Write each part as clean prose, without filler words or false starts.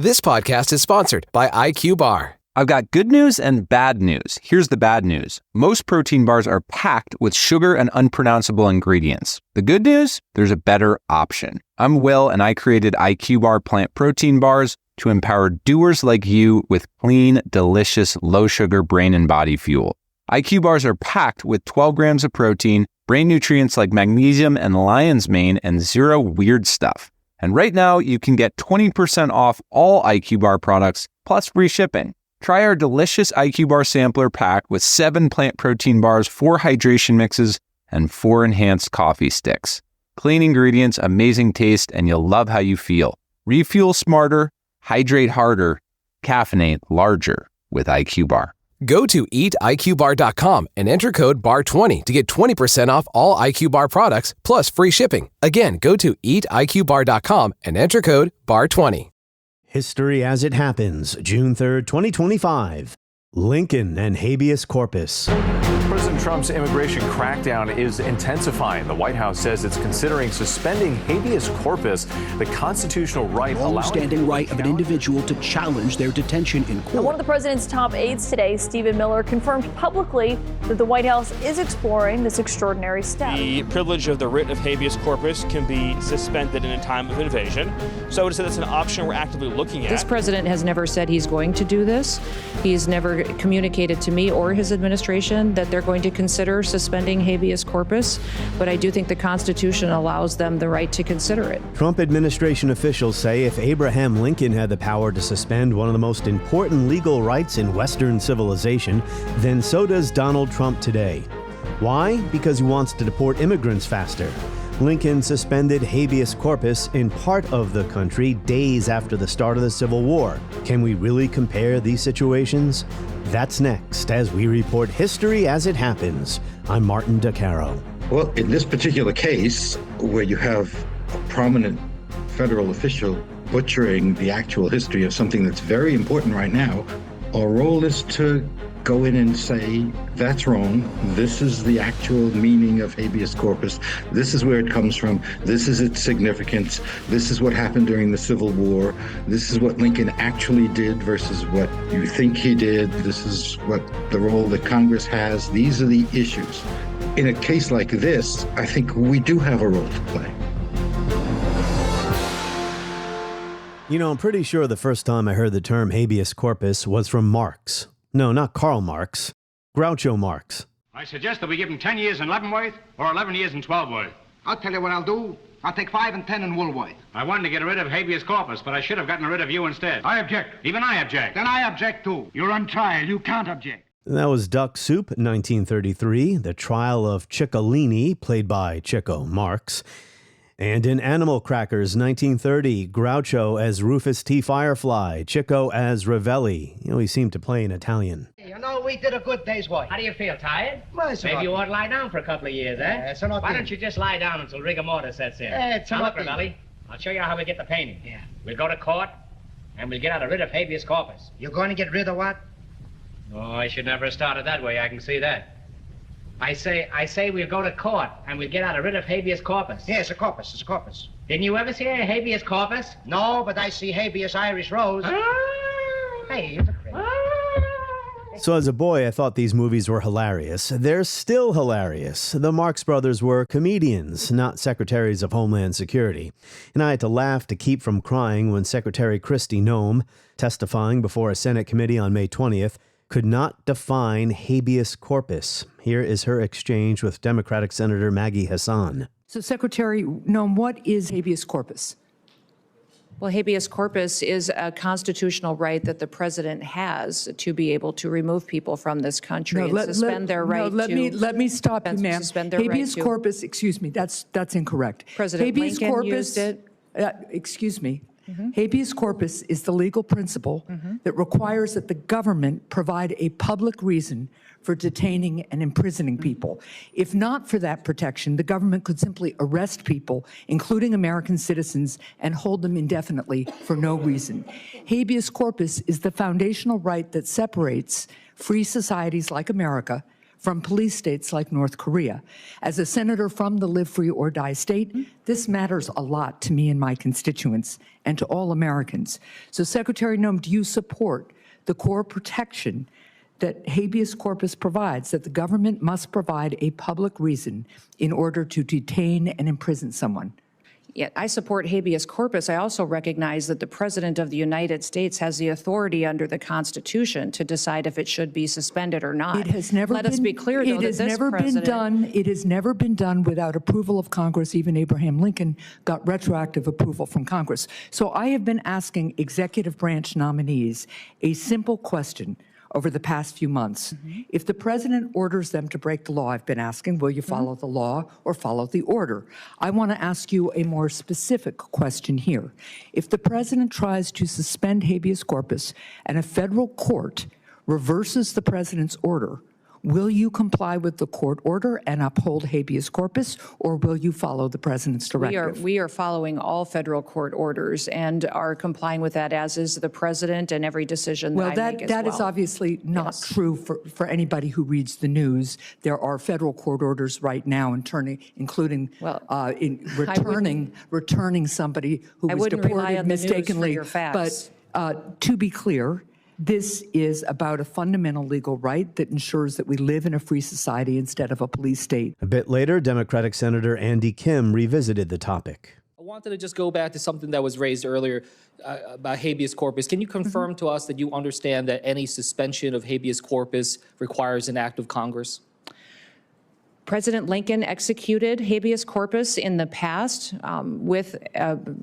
This podcast is sponsored by IQ Bar. I've got good news and bad news. Here's the bad news. Most protein bars are packed with sugar and unpronounceable ingredients. The good news? There's a better option. I'm Will, and I created IQ Bar plant protein bars to empower doers like you with clean, delicious, low-sugar brain and body fuel. IQ Bars are packed with 12 grams of protein, brain nutrients like magnesium and lion's mane, and zero weird stuff. And right now, you can get 20% off all IQ Bar products, plus free shipping. Try our delicious IQ Bar sampler pack with 7 plant protein bars, 4 hydration mixes, and 4 enhanced coffee sticks. Clean ingredients, amazing taste, and you'll love how you feel. Refuel smarter, hydrate harder, caffeinate larger with IQ Bar. Go to eatiqbar.com and enter code BAR20 to get 20% off all IQ Bar products, plus free shipping. Again, go to eatiqbar.com and enter code BAR20. History as it happens, June 3rd, 2025. Lincoln and habeas corpus. President Trump's immigration crackdown is intensifying. The White House says it's considering suspending habeas corpus, the constitutional right long-standing right of an individual to challenge their detention in court. And one of the president's top aides today, Stephen Miller, confirmed publicly that the White House is exploring this extraordinary step. The privilege of the writ of habeas corpus can be suspended in a time of invasion. So to say that's an option we're actively looking at. This president has never said he's going to do this. He's never communicated to me or his administration that they're going to consider suspending habeas corpus, but I do think the Constitution allows them the right to consider it. Trump administration officials say if Abraham Lincoln had the power to suspend one of the most important legal rights in Western civilization, then so does Donald Trump today. Why? Because he wants to deport immigrants faster. Lincoln suspended habeas corpus in part of the country days after the start of the Civil War. Can we really compare these situations? That's next as we report history as it happens. I'm Martin DeCaro. Well, in this particular case, where you have a prominent federal official butchering the actual history of something that's very important right now, our role is to go in and say, that's wrong. This is the actual meaning of habeas corpus. This is where it comes from. This is its significance. This is what happened during the Civil War. This is what Lincoln actually did versus what you think he did. This is what the role that Congress has. These are the issues. In a case like this, I think we do have a role to play. You know, I'm pretty sure the first time I heard the term habeas corpus was from Marx. No, not Karl Marx. Groucho Marx. I suggest that we give him 10 years in Leavenworth or 11 years in Twelveworth. I'll tell you what I'll do. I'll take 5 and 10 in Woolworth. I wanted to get rid of habeas corpus, but I should have gotten rid of you instead. I object. Even I object. Then I object too. You're on trial. You can't object. That was Duck Soup, 1933, the trial of Ciccolini, played by Chico Marx. And in Animal Crackers, 1930, Groucho as Rufus T. Firefly, Chico as Ravelli. You know, he seemed to play in Italian. You know, we did a good day's work. How do you feel, tired? Well, maybe you ought to lie down for a couple of years, eh? Why don't you just lie down until rigor mortis sets in? Now look, Ravelli, I'll show you how we get the painting. Yeah. We'll go to court, and we'll get out a writ of habeas corpus. You're going to get rid of what? Oh, I should never have started that way, I can see that. I say we'll go to court, and we'll get out a writ of habeas corpus. Yeah, it's a corpus. It's a corpus. Didn't you ever see a habeas corpus? No, but I see habeas Irish rose. Hey, you're crazy. So as a boy, I thought these movies were hilarious. They're still hilarious. The Marx Brothers were comedians, not secretaries of Homeland Security. And I had to laugh to keep from crying when Secretary Kristi Noem, testifying before a Senate committee on May 20th, could not define habeas corpus. Here is her exchange with Democratic Senator Maggie Hassan. So, Secretary Noem, what is habeas corpus? Well, habeas corpus is a constitutional right that the president has to be able to remove people from this country and suspend their right to... Let me stop you, ma'am. Habeas corpus, excuse me, that's incorrect. President Lincoln used it. Excuse me. Habeas corpus is the legal principle that requires that the government provide a public reason for detaining and imprisoning people. If not for that protection, the government could simply arrest people, including American citizens, and hold them indefinitely for no reason. Habeas corpus is the foundational right that separates free societies like America from police states like North Korea. As a senator from the Live Free or Die state, this matters a lot to me and my constituents and to all Americans. So, Secretary Noem, do you support the core protection that habeas corpus provides, that the government must provide a public reason in order to detain and imprison someone? Yeah, I support habeas corpus. I also recognize that the President of the United States has the authority under the Constitution to decide if it should be suspended or not. It has never Let been, us be clear, though, it that has this never president... been done. It has never been done without approval of Congress. Even Abraham Lincoln got retroactive approval from Congress. So I have been asking executive branch nominees a simple question over the past few months. If the president orders them to break the law, I've been asking, will you follow the law or follow the order? I want to ask you a more specific question here. If the president tries to suspend habeas corpus and a federal court reverses the president's order, will you comply with the court order and uphold habeas corpus, or will you follow the president's directive? We are following all federal court orders and are complying with that, as is the president, and every decision that I make as well. That is obviously not true for anybody who reads the news. There are federal court orders right now, including returning somebody who was deported mistakenly. But to be clear, this is about a fundamental legal right that ensures that we live in a free society instead of a police state. A bit later, Democratic Senator Andy Kim revisited the topic. I wanted to just go back to something that was raised earlier about habeas corpus. Can you confirm to us that you understand that any suspension of habeas corpus requires an act of Congress? President Lincoln executed habeas corpus in the past with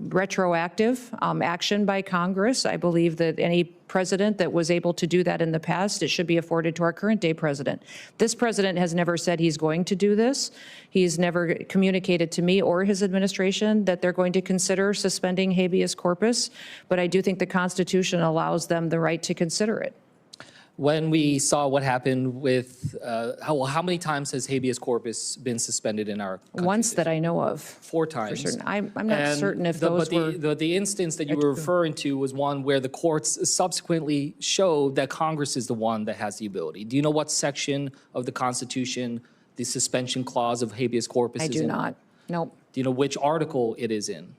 retroactive action by Congress. I believe that any president that was able to do that in the past, it should be afforded to our current day president. This president has never said he's going to do this. He's never communicated to me or his administration that they're going to consider suspending habeas corpus, but I do think the Constitution allows them the right to consider it. When we saw what happened with, how many times has habeas corpus been suspended in our country? Once that I know of. 4 times. For certain. I'm not certain if those were... The instance that you were referring to was one where the courts subsequently showed that Congress is the one that has the ability. Do you know what section of the Constitution the suspension clause of habeas corpus is in? I do not. Nope. Do you know which article it is in?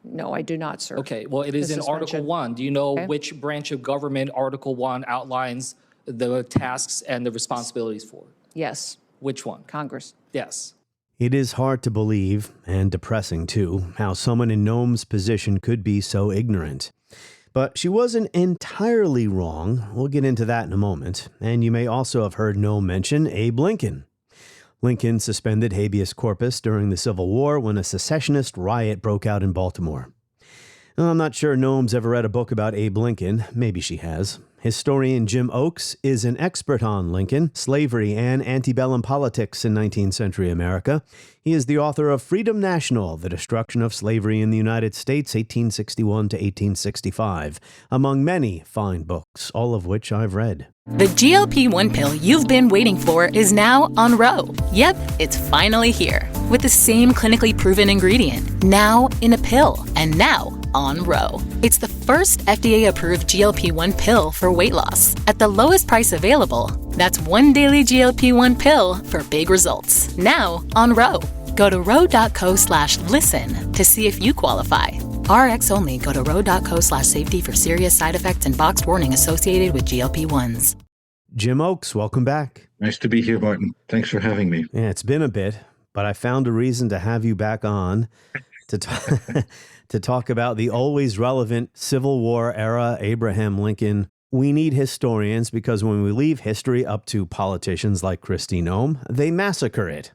No, I do not, sir. Okay, well, it is in Article 1. Do you know which branch of government Article 1 outlines the tasks and the responsibilities for? Yes. Which one? Congress. Yes. It is hard to believe, and depressing too, how someone in Noem's position could be so ignorant. But she wasn't entirely wrong. We'll get into that in a moment. And you may also have heard Noem mention Abe Lincoln. Lincoln suspended habeas corpus during the Civil War when a secessionist riot broke out in Baltimore. I'm not sure Noem's ever read a book about Abe Lincoln. Maybe she has. Historian Jim Oakes is an expert on Lincoln, slavery, and antebellum politics in 19th century America. He is the author of Freedom National, The Destruction of Slavery in the United States, 1861 to 1865, among many fine books, all of which I've read. The GLP-1 pill you've been waiting for is now on Ro. Yep, it's finally here. With the same clinically proven ingredient, now in a pill, and now on Ro. It's the first FDA-approved GLP-1 pill for weight loss at the lowest price available. That's one daily GLP-1 pill for big results. Now on Ro. Go to ro.co/listen to see if you qualify. RX only. Go to ro.co/safety for serious side effects and boxed warning associated with GLP-1s. Jim Oakes, welcome back. Nice to be here, Martin. Thanks for having me. Yeah, it's been a bit, but I found a reason to have you back on to talk about the always relevant Civil War era Abraham Lincoln. We need historians because when we leave history up to politicians like Kristi Noem, they massacre it.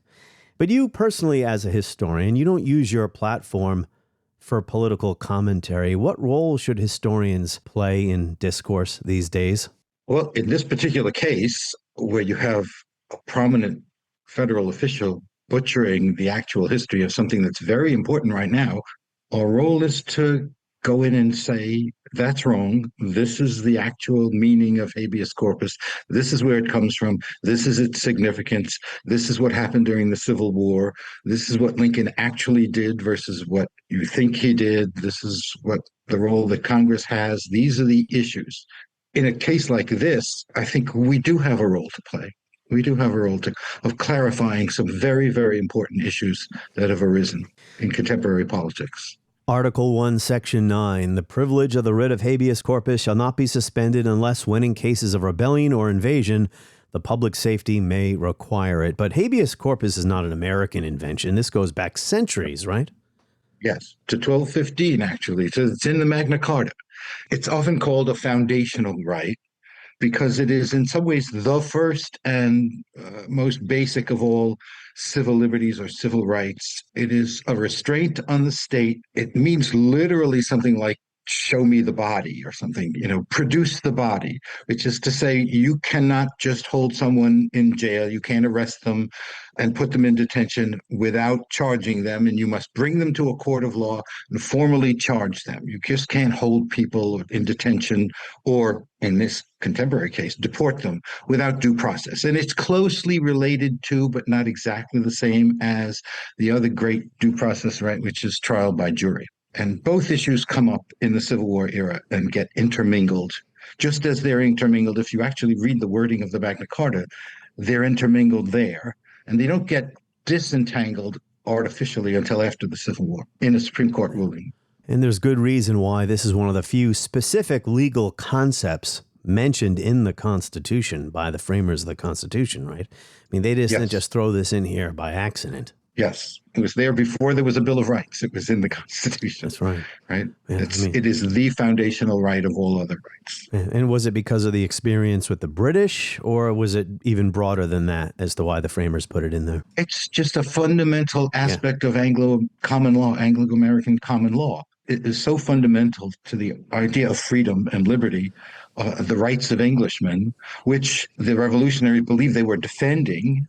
But you personally, as a historian, you don't use your platform for political commentary. What role should historians play in discourse these days? Well, in this particular case, where you have a prominent federal official butchering the actual history of something that's very important right now, our role is to go in and say, that's wrong. This is the actual meaning of habeas corpus. This is where it comes from. This is its significance. This is what happened during the Civil War. This is what Lincoln actually did versus what you think he did. This is what the role that Congress has. These are the issues. In a case like this, I think we do have a role to play. We do have a role of clarifying some very, very important issues that have arisen in contemporary politics. Article 1, Section 9, the privilege of the writ of habeas corpus shall not be suspended unless when in cases of rebellion or invasion, the public safety may require it. But habeas corpus is not an American invention. This goes back centuries, right? Yes, to 1215, actually. So it's in the Magna Carta. It's often called a foundational right, because it is in some ways the first and most basic of all civil liberties or civil rights. It is a restraint on the state. It means literally something like show me the body or something, produce the body, which is to say you cannot just hold someone in jail. You can't arrest them and put them in detention without charging them. And you must bring them to a court of law and formally charge them. You just can't hold people in detention or, in this contemporary case, deport them without due process. And it's closely related to, but not exactly the same as, the other great due process right, which is trial by jury. And both issues come up in the Civil War era and get intermingled, just as they're intermingled. If you actually read the wording of the Magna Carta, they're intermingled there, and they don't get disentangled artificially until after the Civil War in a Supreme Court ruling. And there's good reason why this is one of the few specific legal concepts mentioned in the Constitution by the framers of the Constitution, right? I mean, they didn't just throw this in here by accident. Yes, it was there before there was a Bill of Rights. It was in the Constitution. That's right. Right? Yeah, it is the foundational right of all other rights. And was it because of the experience with the British, or was it even broader than that as to why the framers put it in there? It's just a fundamental aspect of Anglo-American common law. It is so fundamental to the idea of freedom and liberty, the rights of Englishmen, which the revolutionaries believed they were defending,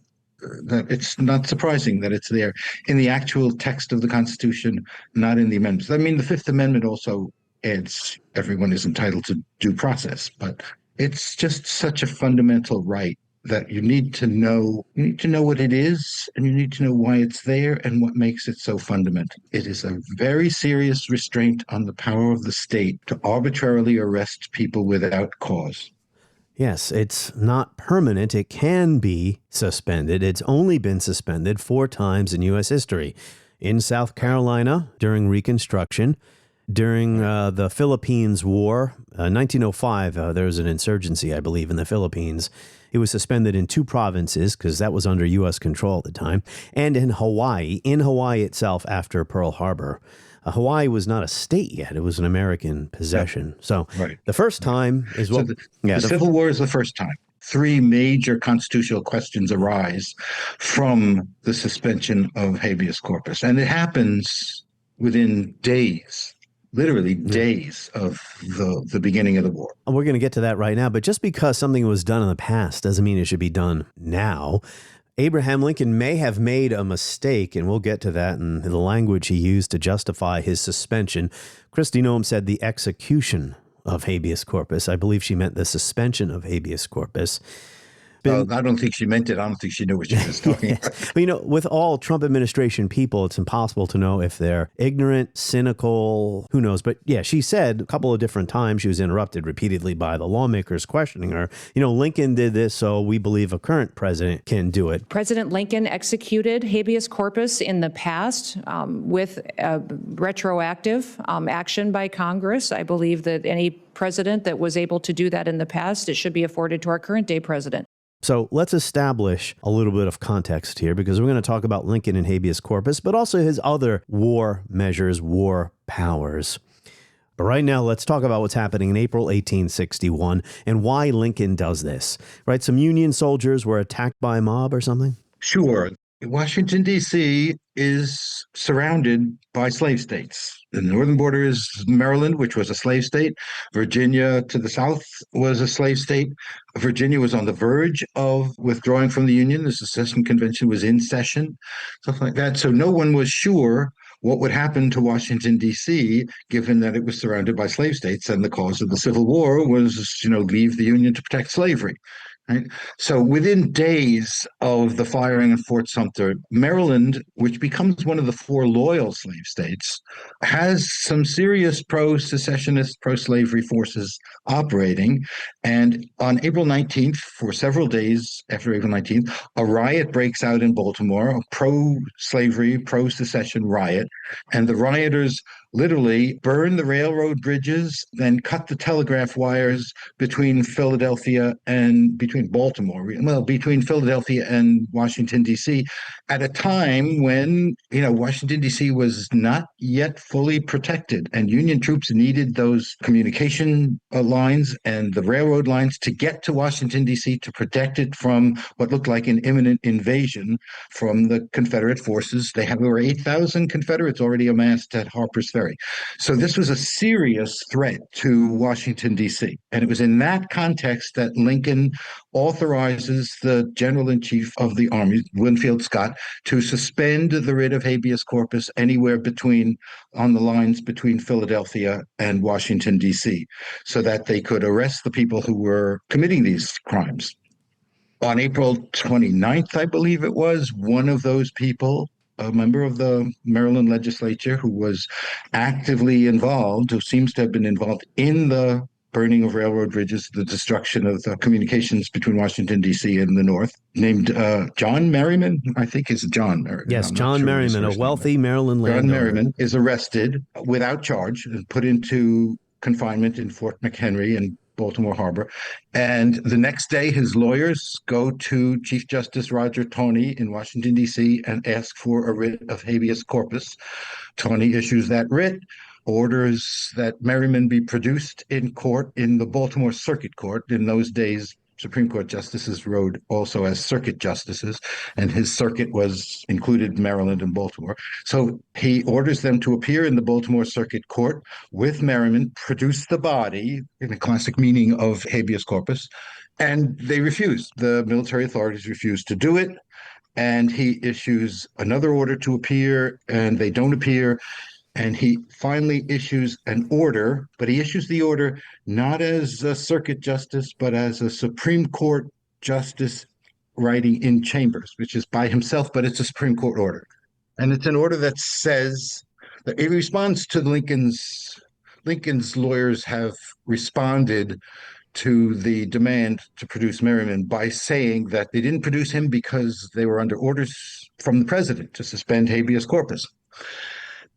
that it's not surprising that it's there in the actual text of the Constitution, not in the amendments. I mean, the Fifth Amendment also adds everyone is entitled to due process, but it's just such a fundamental right that you need to know what it is, and you need to know why it's there and what makes it so fundamental. It is a very serious restraint on the power of the state to arbitrarily arrest people without cause. Yes, it's not permanent. It can be suspended. It's only been suspended 4 times in U.S. history. In South Carolina during Reconstruction, during the Philippines War, 1905, there was an insurgency, I believe, in the Philippines. It was suspended in 2 provinces because that was under U.S. control at the time, and in Hawaii itself after Pearl Harbor. Hawaii was not a state yet. It was an American possession. So the first time is what... So the Civil War is the first time. 3 major constitutional questions arise from the suspension of habeas corpus. And it happens within days, literally days of the beginning of the war. We're going to get to that right now. But just because something was done in the past doesn't mean it should be done now. Abraham Lincoln may have made a mistake, and we'll get to that in the language he used to justify his suspension. Kristi Noem said the execution of habeas corpus. I believe she meant the suspension of habeas corpus. I don't think she meant it. I don't think she knew what she was talking about. But, with all Trump administration people, it's impossible to know if they're ignorant, cynical, who knows. But yeah, she said a couple of different times, she was interrupted repeatedly by the lawmakers questioning her. Lincoln did this, so we believe a current president can do it. President Lincoln executed habeas corpus in the past with retroactive action by Congress. I believe that any president that was able to do that in the past, it should be afforded to our current day president. So let's establish a little bit of context here, because we're going to talk about Lincoln and habeas corpus, but also his other war measures, war powers. But right now, let's talk about what's happening in April 1861 and why Lincoln does this. Right? Some Union soldiers were attacked by a mob or something? Sure. Washington, D.C. is surrounded by slave states. The northern border is Maryland, which was a slave state. Virginia to the south was a slave state. Virginia was on the verge of withdrawing from the Union. The secession convention was in session, stuff like that. So no one was sure what would happen to Washington, D.C., given that it was surrounded by slave states, and the cause of the Civil War was, leave the Union to protect slavery. Right? So within days of the firing of Fort Sumter, Maryland, which becomes one of the 4 loyal slave states, has some serious pro-secessionist, pro-slavery forces operating. And on April 19th, for several days after April 19th, a riot breaks out in Baltimore, a pro-slavery, pro-secession riot. And the rioters literally burn the railroad bridges, then cut the telegraph wires between Philadelphia and between Philadelphia and Washington, D.C., at a time when, Washington, D.C. was not yet fully protected, and Union troops needed those communication lines and the railroad lines to get to Washington, D.C. to protect it from what looked like an imminent invasion from the Confederate forces. They have over 8,000 Confederates already amassed at Harper's Ferry. So this was a serious threat to Washington, D.C. And it was in that context that Lincoln authorizes the General-in-Chief of the Army, Winfield Scott, to suspend the writ of habeas corpus anywhere on the lines between Philadelphia and Washington, D.C., so that they could arrest the people who were committing these crimes. On April 29th, I believe it was, one of those people, a member of the Maryland legislature who was actively involved, who seems to have been involved in the burning of railroad bridges, the destruction of the communications between Washington, D.C. and the North, named John Merriman, I think is John Merriman. Yes, John Merriman, a wealthy Maryland landowner. John Merriman is arrested without charge and put into confinement in Fort McHenry in Baltimore Harbor. And the next day, his lawyers go to Chief Justice Roger Taney in Washington, D.C. and ask for a writ of habeas corpus. Taney issues that writ, orders that Merriman be produced in court in the Baltimore Circuit Court. In those days, Supreme Court justices rode also as circuit justices, and his circuit included Maryland and Baltimore. So he orders them to appear in the Baltimore Circuit Court with Merriman, produce the body, in the classic meaning of habeas corpus, and they refuse. The military authorities refuse to do it, and he issues another order to appear, and they don't appear. And he finally issues an order, but he issues the order not as a circuit justice, but as a Supreme Court justice writing in chambers, which is by himself, but it's a Supreme Court order. And it's an order that says that it responds to Lincoln's lawyers have responded to the demand to produce Merriman by saying that they didn't produce him because they were under orders from the president to suspend habeas corpus.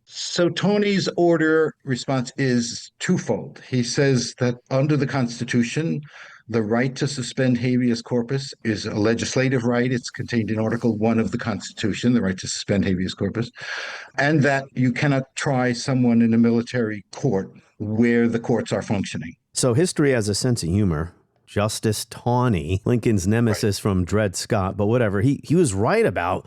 So Taney's order response is twofold. He says that under the Constitution, the right to suspend habeas corpus is a legislative right. It's contained in Article 1 of the Constitution, the right to suspend habeas corpus, and that you cannot try someone in a military court where the courts are functioning. So history has a sense of humor. Justice Taney, Lincoln's nemesis from Dred Scott, but whatever, he was right about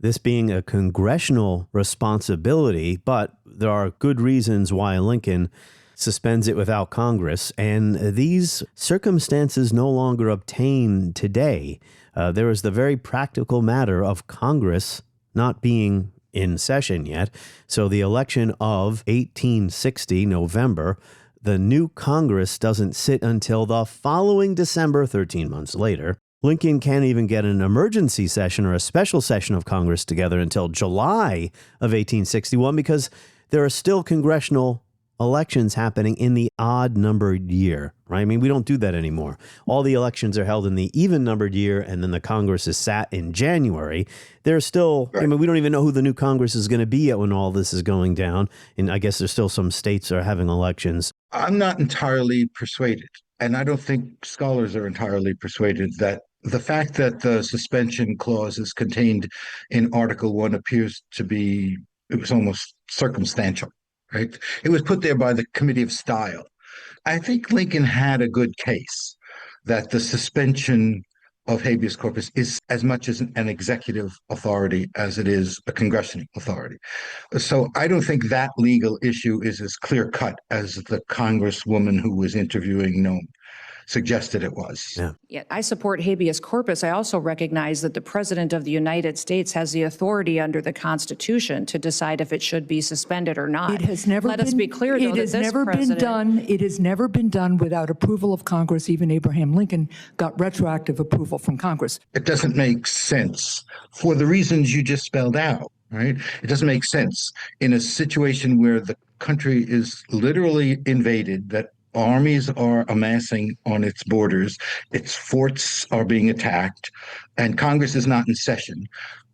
this being a congressional responsibility, but there are good reasons why Lincoln suspends it without Congress, and these circumstances no longer obtain today. There is the very practical matter of Congress not being in session yet. So the election of 1860, November, the new Congress doesn't sit until the following December, 13 months later. Lincoln can't even get an emergency session or a special session of Congress together until July of 1861 because there are still congressional elections happening in the odd-numbered year, right? I mean, we don't do that anymore. All the elections are held in the even-numbered year, and then the Congress is sat in January. There's still, I mean, we don't even know who the new Congress is going to be yet when all this is going down, and I guess there's still some states that are having elections. I'm not entirely persuaded, and I don't think scholars are entirely persuaded that the fact that the suspension clause is contained in Article 1 appears to be, it was almost circumstantial, right? It was put there by the Committee of Style. I think Lincoln had a good case that the suspension of habeas corpus is as much as an executive authority as it is a congressional authority. So I don't think that legal issue is as clear-cut as the congresswoman who was interviewing Noem suggested it was. Yeah. Yet I support habeas corpus. I also recognize that the President of the United States has the authority under the Constitution to decide if it should be suspended or not. It has never Let us be clear, though, it that has this never president... been done. It has never been done without approval of Congress. Even Abraham Lincoln got retroactive approval from Congress. It doesn't make sense for the reasons you just spelled out, right? It doesn't make sense in a situation where the country is literally invaded, that armies are amassing on its borders, its forts are being attacked, and Congress is not in session.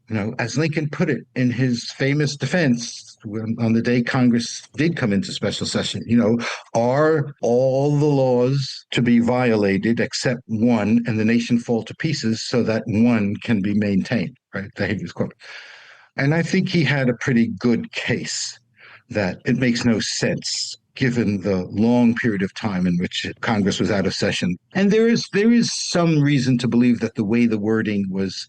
You know, as Lincoln put it in his famous defense on the day Congress did come into special session, you know, are all the laws to be violated except one, and the nation fall to pieces so that one can be maintained, right? The habeas corpus. And I think he had a pretty good case that it makes no sense given the long period of time in which Congress was out of session. And there is some reason to believe that the way the wording was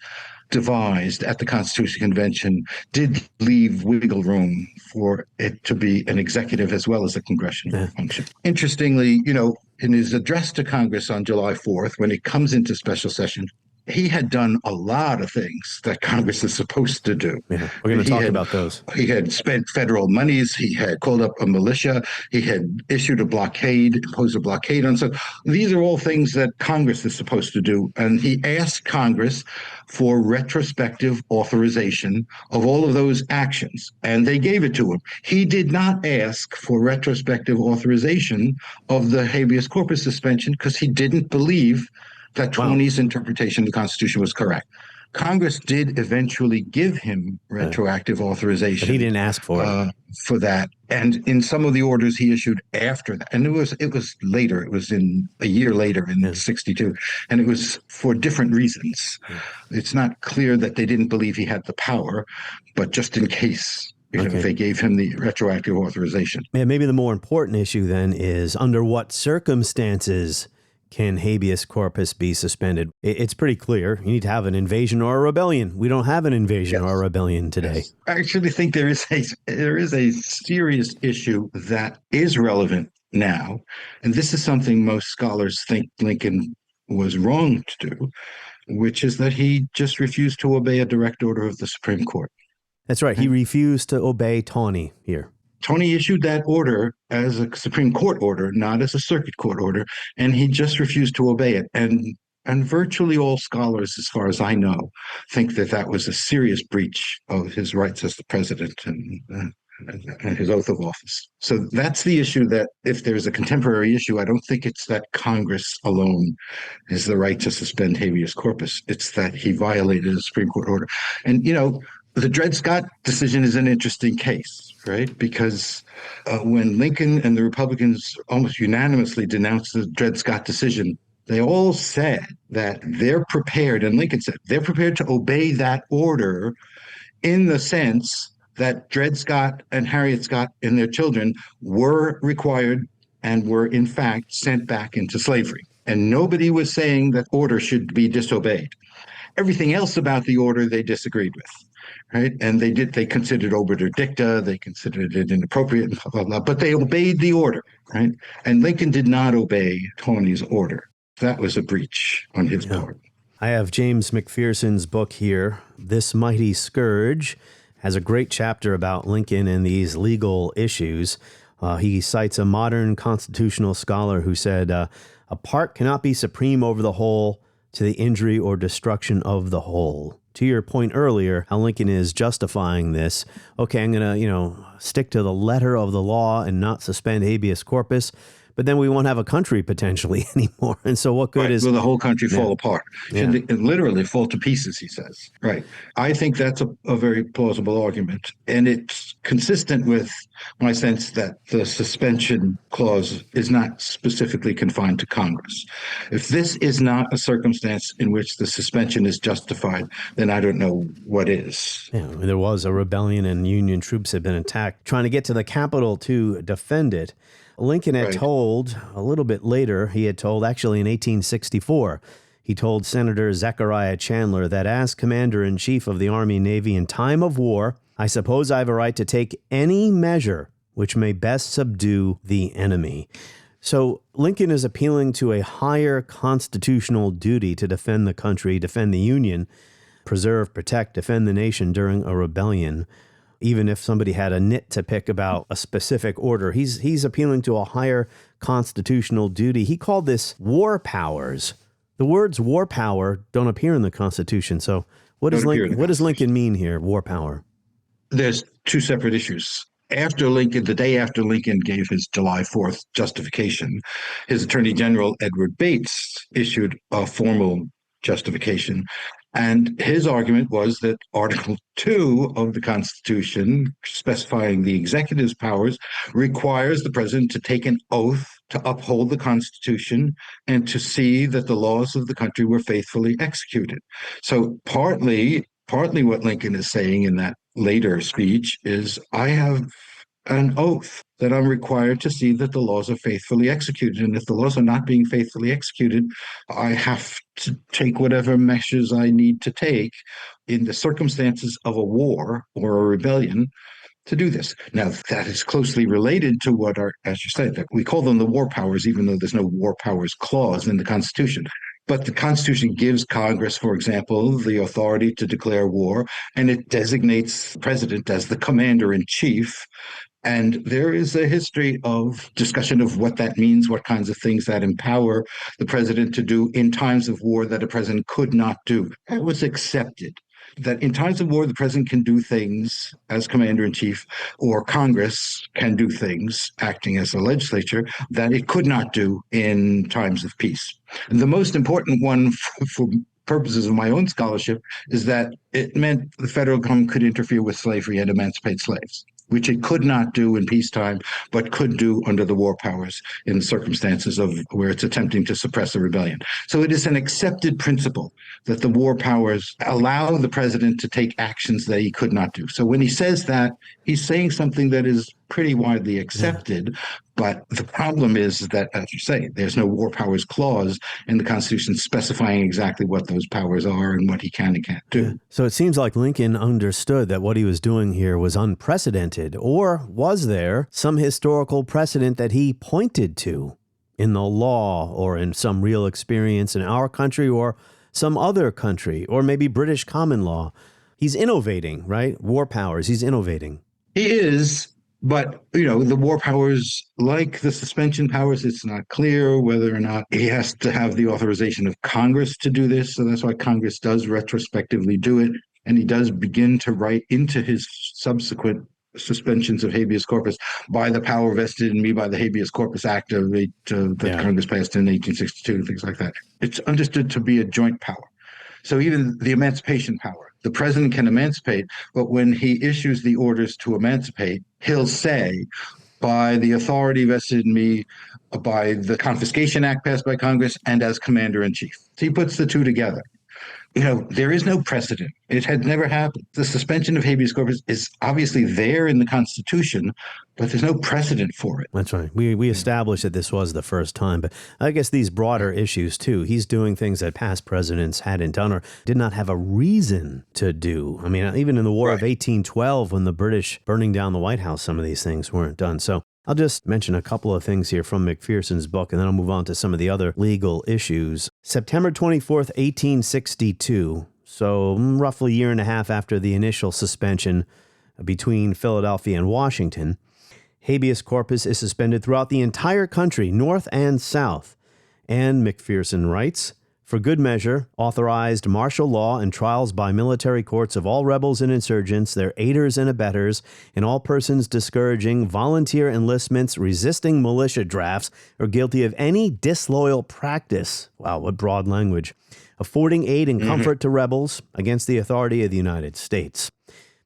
devised at the Constitutional Convention did leave wiggle room for it to be an executive as well as a congressional function. Interestingly, you know, in his address to Congress on July 4th, when it comes into special session, he had done a lot of things that Congress is supposed to do. Yeah, we're going to talk about those. He had spent federal monies. He had called up a militia. He had issued a blockade, imposed a blockade on. So these are all things that Congress is supposed to do. And he asked Congress for retrospective authorization of all of those actions, and they gave it to him. He did not ask for retrospective authorization of the habeas corpus suspension because he didn't believe that 20's interpretation of the Constitution was correct. Congress did eventually give him retroactive authorization. But he didn't ask for it. For that. And in some of the orders he issued after that, and it was later, it was in a year later in 62, and it was for different reasons. It's not clear that they didn't believe he had the power, but just in case, if they gave him the retroactive authorization. Yeah, maybe the more important issue then is under what circumstances can habeas corpus be suspended? It's pretty clear. You need to have an invasion or a rebellion. We don't have an invasion or a rebellion today. Yes. I actually think there is a serious issue that is relevant now, and this is something most scholars think Lincoln was wrong to do, which is that he just refused to obey a direct order of the Supreme Court. That's right. He refused to obey Taney here. Taney issued that order as a Supreme Court order, not as a circuit court order, and he just refused to obey it. And virtually all scholars, as far as I know, think that that was a serious breach of his rights as the president and his oath of office. So that's the issue that if there's a contemporary issue, I don't think it's that Congress alone has the right to suspend habeas corpus. It's that he violated a Supreme Court order. And, you know, the Dred Scott decision is an interesting case, right? Because when Lincoln and the Republicans almost unanimously denounced the Dred Scott decision, they all said that they're prepared, and Lincoln said, they're prepared to obey that order in the sense that Dred Scott and Harriet Scott and their children were required and were in fact sent back into slavery. And nobody was saying that order should be disobeyed. Everything else about the order they disagreed with. Right. And they considered obiter dicta, they considered it inappropriate, blah, blah, blah, but they obeyed the order. Right. And Lincoln did not obey Taney's order. That was a breach on his part. I have James McPherson's book here, This Mighty Scourge, has a great chapter about Lincoln and these legal issues. He cites a modern constitutional scholar who said, a part cannot be supreme over the whole to the injury or destruction of the whole. To your point earlier, how Lincoln is justifying this. Okay, I'm going to, stick to the letter of the law and not suspend habeas corpus, but then we won't have a country potentially anymore. And so what good is... Will the whole country fall apart? It literally fall to pieces, he says. Right. I think that's a very plausible argument. And it's consistent with my sense that the suspension clause is not specifically confined to Congress. If this is not a circumstance in which the suspension is justified, then I don't know what is. Yeah, there was a rebellion and Union troops had been attacked, trying to get to the Capitol to defend it. Lincoln had told a little bit later, actually in 1864, he told Senator Zechariah Chandler that as Commander-in-Chief of the Army and Navy in time of war, I suppose I have a right to take any measure which may best subdue the enemy. So Lincoln is appealing to a higher constitutional duty to defend the country, defend the Union, preserve, protect, defend the nation during a rebellion. Even if somebody had a nit to pick about a specific order, he's appealing to a higher constitutional duty. He called this war powers. The words war power don't appear in the Constitution. So what does Lincoln mean here, war power? There's two separate issues. After Lincoln, the day after Lincoln gave his July 4th justification, his Attorney General, Edward Bates, issued a formal justification. And his argument was that Article 2 of the Constitution, specifying the executive's powers, requires the president to take an oath to uphold the Constitution and to see that the laws of the country were faithfully executed. So partly what Lincoln is saying in that later speech is, I have an oath that I'm required to see that the laws are faithfully executed. And if the laws are not being faithfully executed, I have to take whatever measures I need to take in the circumstances of a war or a rebellion to do this. Now, that is closely related to what are, as you said, that we call them the war powers, even though there's no war powers clause in the Constitution. But the Constitution gives Congress, for example, the authority to declare war, and it designates the president as the commander-in-chief. And there is a history of discussion of what that means, what kinds of things that empower the president to do in times of war that a president could not do. That was accepted. That in times of war, the president can do things as commander-in-chief, or Congress can do things acting as a legislature that it could not do in times of peace. And the most important one for purposes of my own scholarship is that it meant the federal government could interfere with slavery and emancipate slaves, which it could not do in peacetime, but could do under the war powers in circumstances of where it's attempting to suppress a rebellion. So it is an accepted principle that the war powers allow the president to take actions that he could not do. So when he says that, he's saying something that is pretty widely accepted. But the problem is that, as you say, there's no war powers clause in the Constitution specifying exactly what those powers are and what he can and can't do. Yeah. So it seems like Lincoln understood that what he was doing here was unprecedented. Or was there some historical precedent that he pointed to in the law or in some real experience in our country or some other country, or maybe British common law? He's innovating, right? War powers, he's innovating. He is. But, the war powers, like the suspension powers, it's not clear whether or not he has to have the authorization of Congress to do this. So that's why Congress does retrospectively do it. And he does begin to write into his subsequent suspensions of habeas corpus by the power vested in me by the Habeas Corpus Act that Congress passed in 1862, things like that. It's understood to be a joint power. So even the emancipation power, the president can emancipate, but when he issues the orders to emancipate, he'll say, by the authority vested in me, by the Confiscation Act passed by Congress, and as commander-in-chief. So he puts the two together. There is no precedent. It had never happened. The suspension of habeas corpus is obviously there in the Constitution, but there's no precedent for it. That's right. We established that this was the first time, but I guess these broader issues too. He's doing things that past presidents hadn't done or did not have a reason to do. I mean, even in the War of 1812, when the British burning down the White House, some of these things weren't done. So I'll just mention a couple of things here from McPherson's book, and then I'll move on to some of the other legal issues. September 24th, 1862, so roughly a year and a half after the initial suspension between Philadelphia and Washington, habeas corpus is suspended throughout the entire country, north and south. And McPherson writes, for good measure, authorized martial law and trials by military courts of all rebels and insurgents, their aiders and abettors, and all persons discouraging volunteer enlistments, resisting militia drafts, or guilty of any disloyal practice. Wow, what broad language. Affording aid and comfort to rebels against the authority of the United States.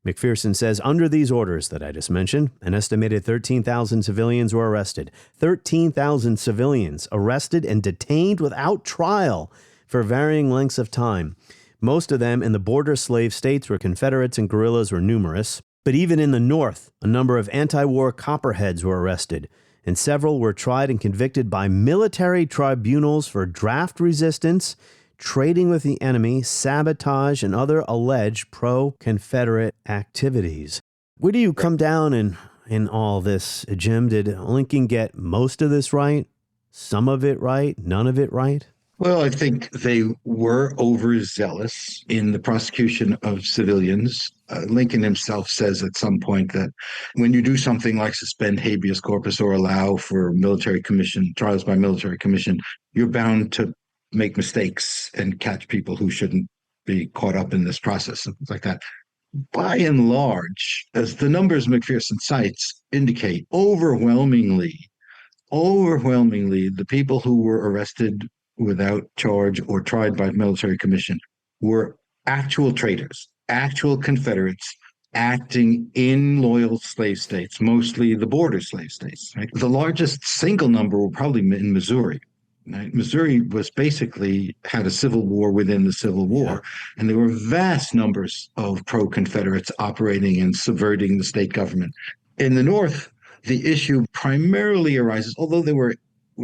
McPherson says, under these orders that I just mentioned, an estimated 13,000 civilians were arrested. 13,000 civilians arrested and detained without trial for varying lengths of time. Most of them in the border slave states where Confederates and guerrillas were numerous. But even in the North, a number of anti-war copperheads were arrested, and several were tried and convicted by military tribunals for draft resistance, trading with the enemy, sabotage, and other alleged pro-Confederate activities. Where do you come down in all this, Jim? Did Lincoln get most of this right? some of it right, none of it right? Well, I think they were overzealous in the prosecution of civilians. Lincoln himself says at some point that when you do something like suspend habeas corpus or allow for military commission, trials by military commission, you're bound to make mistakes and catch people who shouldn't be caught up in this process and things like that. By and large, as the numbers McPherson cites indicate, overwhelmingly, the people who were arrested without charge or tried by military commission were actual traitors, actual Confederates acting in loyal slave states, mostly the border slave states. Right? The largest single number were probably in Missouri. Right? Missouri was basically had a civil war within the Civil War, and there were vast numbers of pro-Confederates operating and subverting the state government. In the North, the issue primarily arises, although there were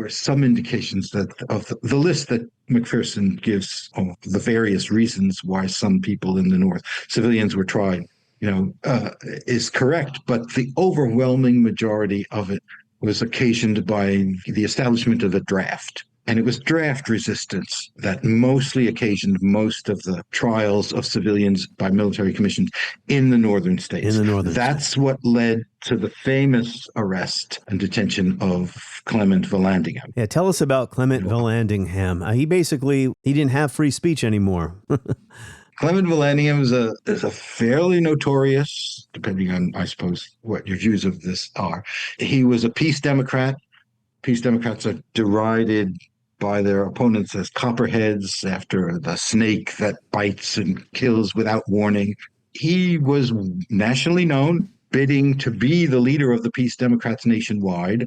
some indications that of the list that McPherson gives of the various reasons why some people in the North, civilians were tried, is correct. But the overwhelming majority of it was occasioned by the establishment of a draft. And it was draft resistance that mostly occasioned most of the trials of civilians by military commissions in the northern states. That's what led to the famous arrest and detention of Clement Vallandigham. Yeah, tell us about Clement Vallandigham. He didn't have free speech anymore. Clement Vallandigham is a fairly notorious, depending on, I suppose, what your views of this are. He was a peace Democrat. Peace Democrats are derided by their opponents as copperheads after the snake that bites and kills without warning. He was nationally known, bidding to be the leader of the Peace Democrats nationwide,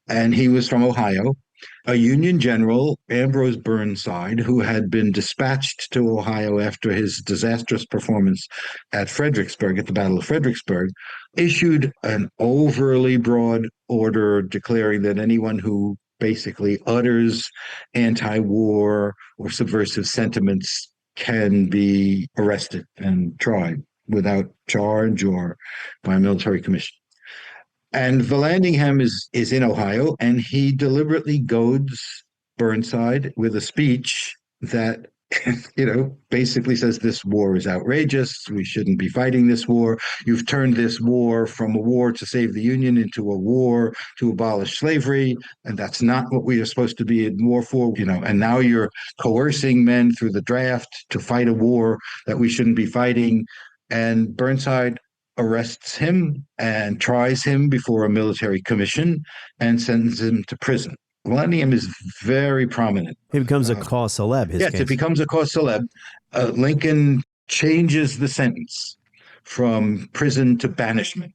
and he was from Ohio. A Union general, Ambrose Burnside, who had been dispatched to Ohio after his disastrous performance at Fredericksburg, at the Battle of Fredericksburg, issued an overly broad order declaring that anyone who basically utters anti-war or subversive sentiments can be arrested and tried without charge or by military commission. And Vallandigham is in Ohio, and he deliberately goads Burnside with a speech that, basically says this war is outrageous. We shouldn't be fighting this war. You've turned this war from a war to save the Union into a war to abolish slavery, and that's not what we are supposed to be in war for. And now you're coercing men through the draft to fight a war that we shouldn't be fighting. And Burnside arrests him and tries him before a military commission and sends him to prison. Vallandigham is very prominent. He becomes a cause célèbre. Yes, it becomes a cause célèbre. Lincoln changes the sentence from prison to banishment.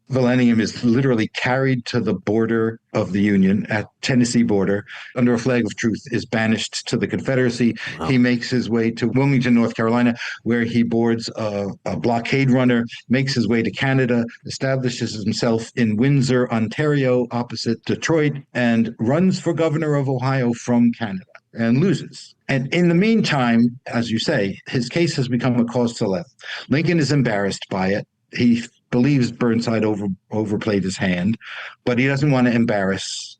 Vallandigham is literally carried to the border of the Union at Tennessee border under a flag of truce, is banished to the Confederacy. Wow. He makes his way to Wilmington, North Carolina, where he boards a blockade runner, makes his way to Canada, establishes himself in Windsor, Ontario, opposite Detroit, and runs for governor of Ohio from Canada and loses. And in the meantime, as you say, his case has become a cause célèbre. Lincoln is embarrassed by it. He believes Burnside overplayed his hand, but he doesn't want to embarrass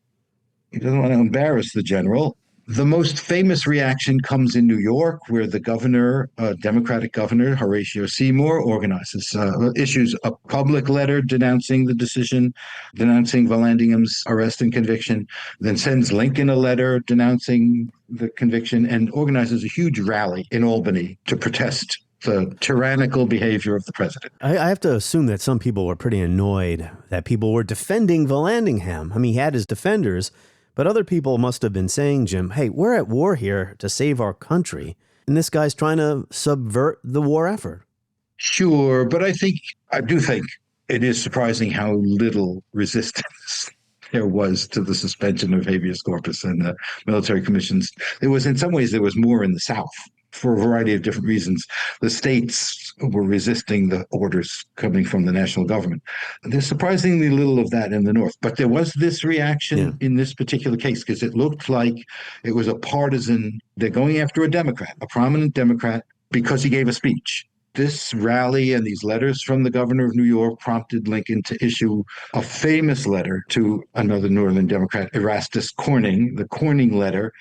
the general. The most famous reaction comes in New York, where the governor, Democratic governor, Horatio Seymour, issues a public letter denouncing the decision, denouncing Vallandigham's arrest and conviction, then sends Lincoln a letter denouncing the conviction, and organizes a huge rally in Albany to protest the tyrannical behavior of the president. I have to assume that some people were pretty annoyed that people were defending Vallandigham. I mean, he had his defenders, but other people must have been saying, Jim, hey, we're at war here to save our country, and this guy's trying to subvert the war effort. Sure, but I do think it is surprising how little resistance there was to the suspension of habeas corpus and the military commissions. In some ways, there was more in the South. For a variety of different reasons, the states were resisting the orders coming from the national government. There's surprisingly little of that in the North. But there was this reaction in this particular case, because it looked like it was a partisan. They're going after a Democrat, a prominent Democrat, because he gave a speech this rally and these letters from the governor of New York prompted Lincoln to issue a famous letter to another Northern Democrat, Erastus Corning, the Corning letter,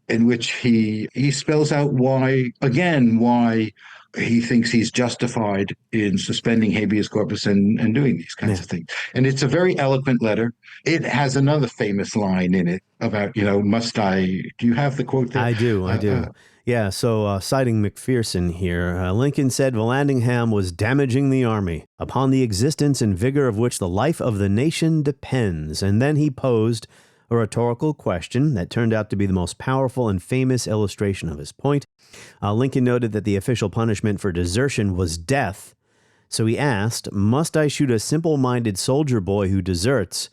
in which he spells out why he thinks he's justified in suspending habeas corpus and doing these kinds of things. And it's a very eloquent letter. It has another famous line in it about, do you have the quote there? I do. Yeah, so citing McPherson here, Lincoln said Vallandigham was damaging the army, upon the existence and vigor of which the life of the nation depends. And then he posed a rhetorical question that turned out to be the most powerful and famous illustration of his point. Lincoln noted that the official punishment for desertion was death. So he asked, must I shoot a simple-minded soldier boy who deserts,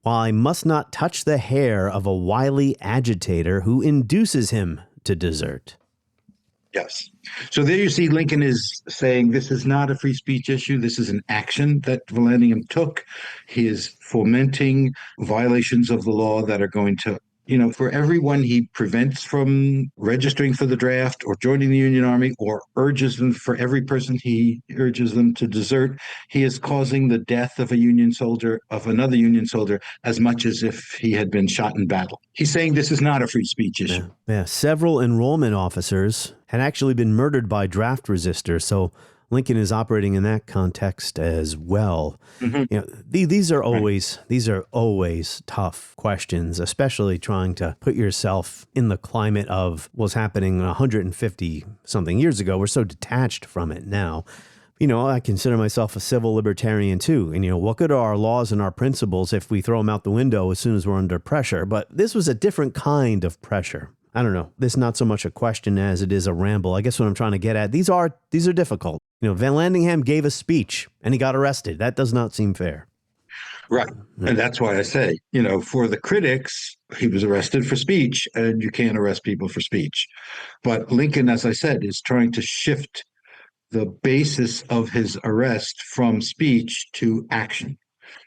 while I must not touch the hair of a wily agitator who induces him to desert? Yes. So there you see Lincoln is saying this is not a free speech issue. This is an action that Vallandigham took. He is fomenting violations of the law that are going to, for everyone he prevents from registering for the draft or joining the Union Army, or urges them, for every person he urges them to desert, he is causing the death of another Union soldier, as much as if he had been shot in battle. He's saying this is not a free speech issue. Yeah. Several enrollment officers had actually been murdered by draft resistors, so Lincoln is operating in that context as well. Mm-hmm. These are always tough questions, especially trying to put yourself in the climate of what's happening 150 something years ago. We're so detached from it now. I consider myself a civil libertarian too. And, what good are our laws and our principles if we throw them out the window as soon as we're under pressure? But this was a different kind of pressure. I don't know. This is not so much a question as it is a ramble. I guess what I'm trying to get at, these are difficult. Vallandigham gave a speech and he got arrested. That does not seem fair. Right. And that's why I say, for the critics, he was arrested for speech, and you can't arrest people for speech. But Lincoln, as I said, is trying to shift the basis of his arrest from speech to action.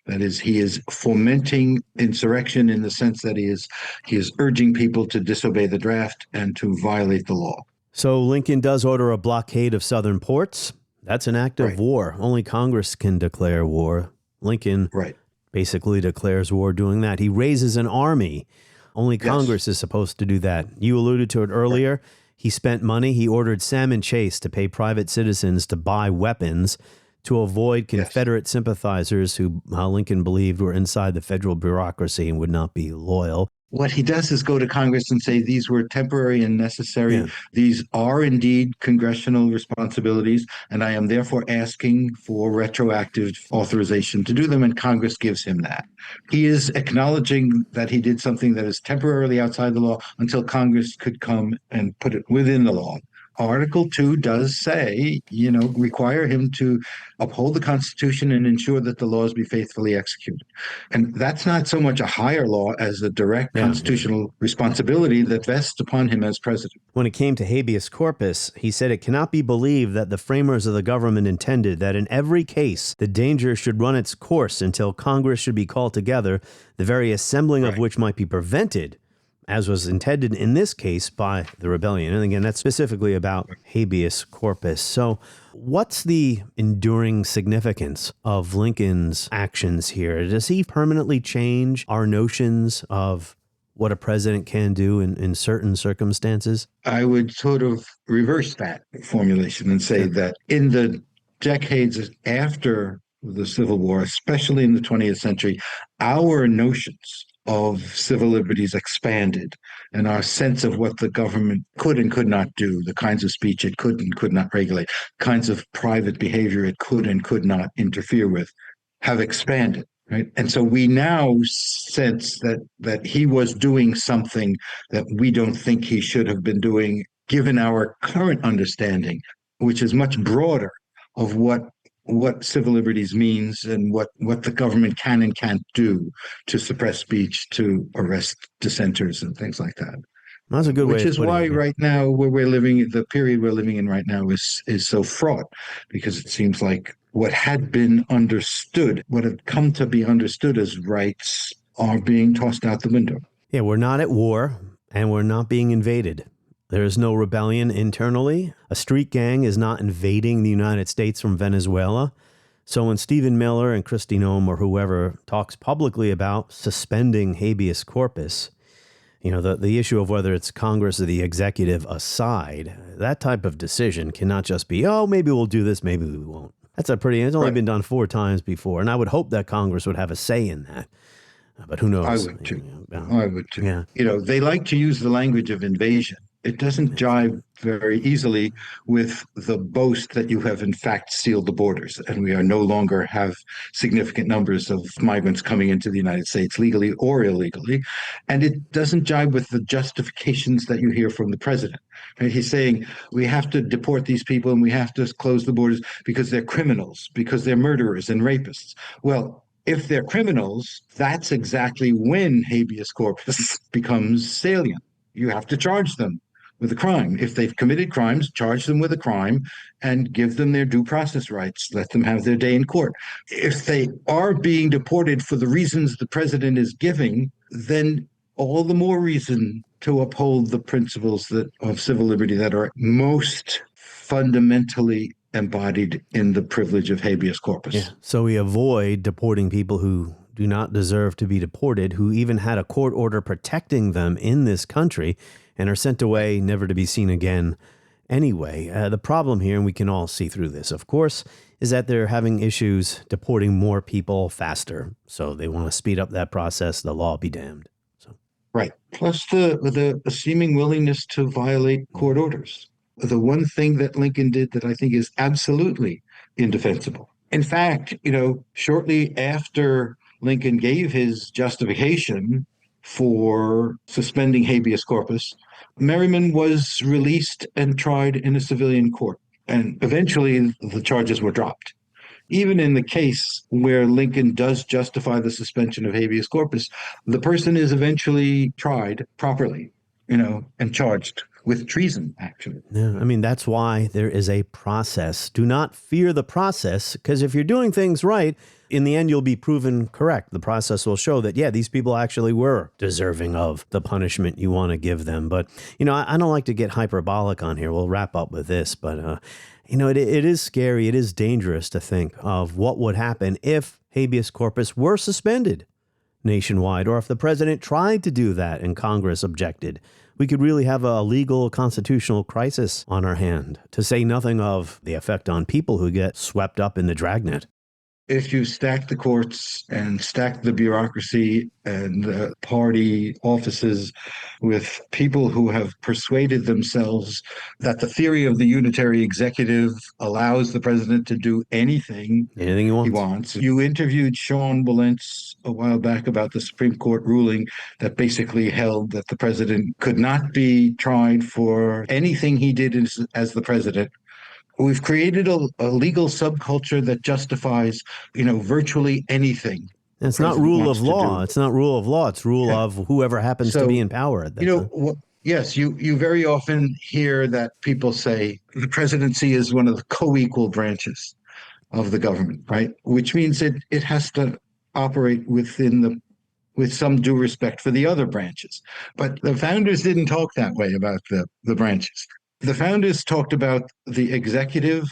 That is, he is fomenting insurrection in the sense that he is urging people to disobey the draft and to violate the law. So Lincoln does order a blockade of southern ports. That's an act of war. Only Congress can declare war. Lincoln basically declares war doing that. He raises an army. Only Congress is supposed to do that. You alluded to it earlier. Right. He spent money. He ordered Salmon Chase to pay private citizens to buy weapons to avoid Confederate sympathizers who Lincoln believed were inside the federal bureaucracy and would not be loyal. What he does is go to Congress and say these were temporary and necessary. Yeah. These are indeed congressional responsibilities, and I am therefore asking for retroactive authorization to do them, and Congress gives him that. He is acknowledging that he did something that is temporarily outside the law until Congress could come and put it within the law. Article 2 does say, require him to uphold the Constitution and ensure that the laws be faithfully executed. And that's not so much a higher law as a direct constitutional responsibility that vests upon him as president. When it came to habeas corpus, he said it cannot be believed that the framers of the government intended that in every case the danger should run its course until Congress should be called together, the very assembling of which might be prevented, as was intended in this case by the rebellion. And again, that's specifically about habeas corpus. So what's the enduring significance of Lincoln's actions here? Does he permanently change our notions of what a president can do in certain circumstances? I would sort of reverse that formulation and say that in the decades after the Civil War, especially in the 20th century, our notions of civil liberties expanded, and our sense of what the government could and could not do, the kinds of speech it could and could not regulate, kinds of private behavior it could and could not interfere with, have expanded, right? And so we now sense that he was doing something that we don't think he should have been doing, given our current understanding, which is much broader of what civil liberties means and what the government can and can't do to suppress speech, to arrest dissenters and things like that. That's a good way. Which is why right now, where we're living, the period we're living in right now is so fraught, because it seems like what had been understood, what had come to be understood as rights, are being tossed out the window. Yeah, we're not at war and we're not being invaded. There is no rebellion internally. A street gang is not invading the United States from Venezuela. So when Stephen Miller and Kristi Noem or whoever talks publicly about suspending habeas corpus, the issue of whether it's Congress or the executive aside, that type of decision cannot just be, oh, maybe we'll do this, maybe we won't. It's only been done 4 times before, and I would hope that Congress would have a say in that. But who knows? I would too. Yeah. They like to use the language of invasion. It doesn't jive very easily with the boast that you have in fact sealed the borders and we are no longer have significant numbers of migrants coming into the United States legally or illegally. And it doesn't jive with the justifications that you hear from the president. Right? He's saying we have to deport these people and we have to close the borders because they're criminals, because they're murderers and rapists. Well, if they're criminals, that's exactly when habeas corpus becomes salient. You have to charge them with a crime. If they've committed crimes, charge them with a crime and give them their due process rights. Let them have their day in court. If they are being deported for the reasons the president is giving, then all the more reason to uphold the principles of civil liberty that are most fundamentally embodied in the privilege of habeas corpus. Yeah. So we avoid deporting people who do not deserve to be deported, who even had a court order protecting them in this country and are sent away never to be seen again anyway. The problem here, and we can all see through this, of course, is that they're having issues deporting more people faster. So they want to speed up that process. The law be damned. Right. Plus the seeming willingness to violate court orders. The one thing that Lincoln did that I think is absolutely indefensible. In fact, shortly after Lincoln gave his justification for suspending habeas corpus, Merryman was released and tried in a civilian court. And eventually the charges were dropped. Even in the case where Lincoln does justify the suspension of habeas corpus, the person is eventually tried properly, and charged with treason, actually. Yeah, that's why there is a process. Do not fear the process, because if you're doing things right, in the end, you'll be proven correct. The process will show that, these people actually were deserving of the punishment you want to give them. But, I don't like to get hyperbolic on here. We'll wrap up with this. But, it is scary. It is dangerous to think of what would happen if habeas corpus were suspended nationwide, or if the president tried to do that and Congress objected. We could really have a legal constitutional crisis on our hand, to say nothing of the effect on people who get swept up in the dragnet. If you stack the courts and stack the bureaucracy and the party offices with people who have persuaded themselves that the theory of the unitary executive allows the president to do anything he wants. You interviewed Sean Wilentz a while back about the Supreme Court ruling that basically held that the president could not be tried for anything he did as the president. We've created a legal subculture that justifies, virtually anything. And it's not rule of law. It's not rule of law. It's rule of whoever happens to be in power at that time. Yes, you very often hear that people say the presidency is one of the co-equal branches of the government, right? Which means it has to operate with some due respect for the other branches. But the founders didn't talk that way about the branches. The founders talked about the executive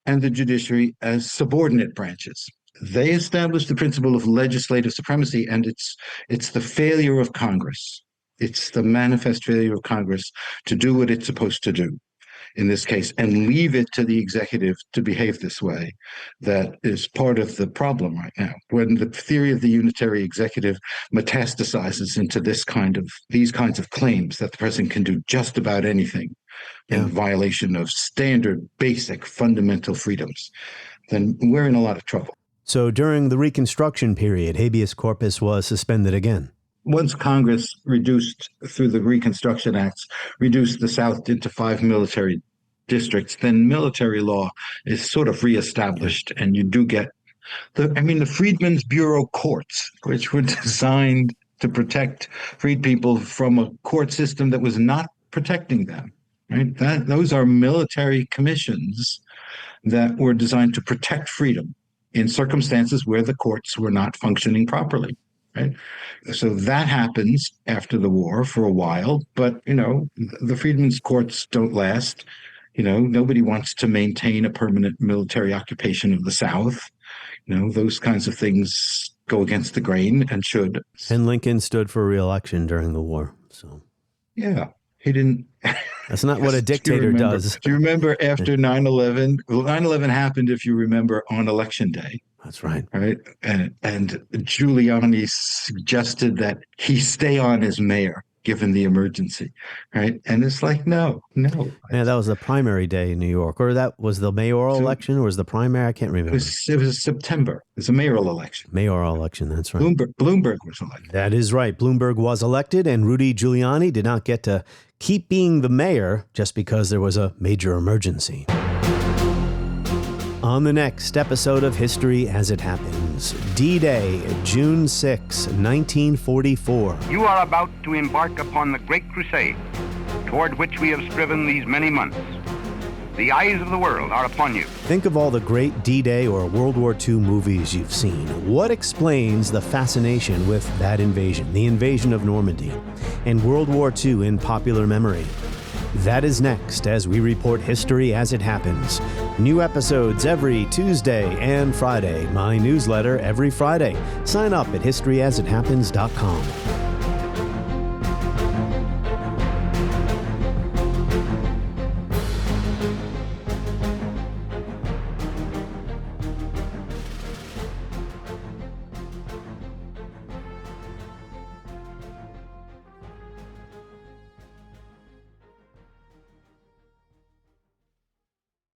and the judiciary as subordinate branches. They established the principle of legislative supremacy, and it's the failure of Congress. It's the manifest failure of Congress to do what it's supposed to do in this case, and leave it to the executive to behave this way. That is part of the problem right now. When the theory of the unitary executive metastasizes into these kinds of claims that the president can do just about anything in violation of standard, basic, fundamental freedoms, then we're in a lot of trouble. So during the Reconstruction period, habeas corpus was suspended again. Once Congress through the Reconstruction Acts, reduced the South into 5 military districts, then military law is sort of reestablished, and you do get the Freedmen's Bureau courts, which were designed to protect freed people from a court system that was not protecting them. Right? Those are military commissions that were designed to protect freedom in circumstances where the courts were not functioning properly. right? So that happens after the war for a while, but, the freedmen's courts don't last. Nobody wants to maintain a permanent military occupation of the South. Those kinds of things go against the grain and should. And Lincoln stood for re-election during the war. So, yeah, he didn't. That's not what a dictator does. Do you remember after 9/11? Well, 9/11 happened, if you remember, on Election Day. That's right. Right. And Giuliani suggested that he stay on as mayor, given the emergency. Right. And it's like, no. Yeah, that was the primary day in New York. Or that was the mayoral election, or was the primary? I can't remember. It was September. It was a mayoral election. Mayoral election, that's right. Bloomberg was elected. That is right. Bloomberg was elected, and Rudy Giuliani did not get to keep being the mayor just because there was a major emergency. On the next episode of History as It Happens, D-Day, June 6, 1944. You are about to embark upon the great crusade toward which we have striven these many months. The eyes of the world are upon you. Think of all the great D-Day or World War II movies you've seen. What explains the fascination with that invasion, the invasion of Normandy, and World War II in popular memory? That is next as we report history as it happens. New episodes every Tuesday and Friday. My newsletter every Friday. Sign up at historyasithappens.com.